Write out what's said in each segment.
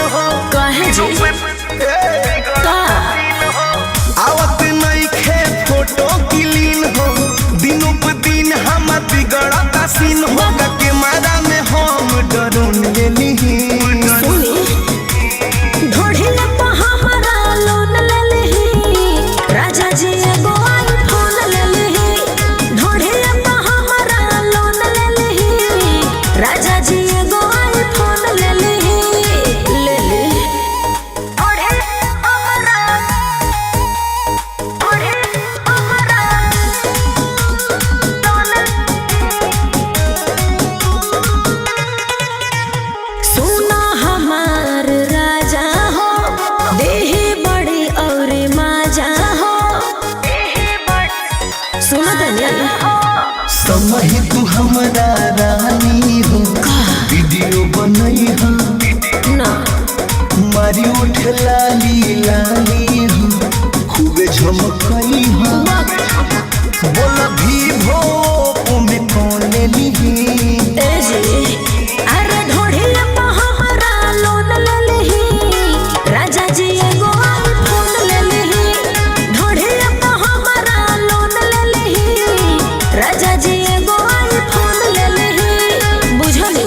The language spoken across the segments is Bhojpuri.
कहे जी का आवत नहीं खे फोटो क्लीन हो दिनों पे दिन हम बिगड़ता सीन हो के मारा में हम डरून लेली सुनी ढोढ़िया पे हमारा लोन ले लेही राजा जी एगो आईफोन ले लेही ढोढ़िया पे हमारा लोन ले लेही राजा जी एगो आईफोन ले लेही ले ले सुनो हमार राजा हो देहे बड़े और माजा हो सुनो तनिया समय तू हमारा रानी हो वीडियो बनई हो ना मारी उठ लाली लाली हो खूबे झमकई हो बोला भी भो में कौन लेली ए जी अरे ढोढ़िया पे हमारा लोन ले लेही राजा जी एगो आईफोन ले लेही ढोढ़िया पे हमारा लोन ले लेही राजा जी एगो आईफोन ले लेही बुझली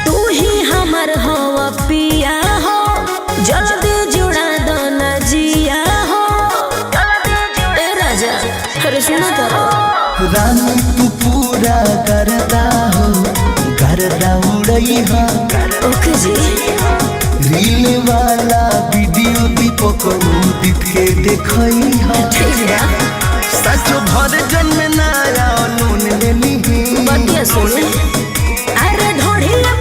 तू ही हमर हवा पिया हो जल्दी जुड़ा दो ना जिया हो ए राजा अरे सुनो करो रानी तू पूरा करदा हो करदा उड़ई हो ओके जी रील वाला वीडियो दीपक उदित के देखई हो ठीक बा सचो भर जन्म ना लोन लेली बतिया सुन अरे ढोढ़िया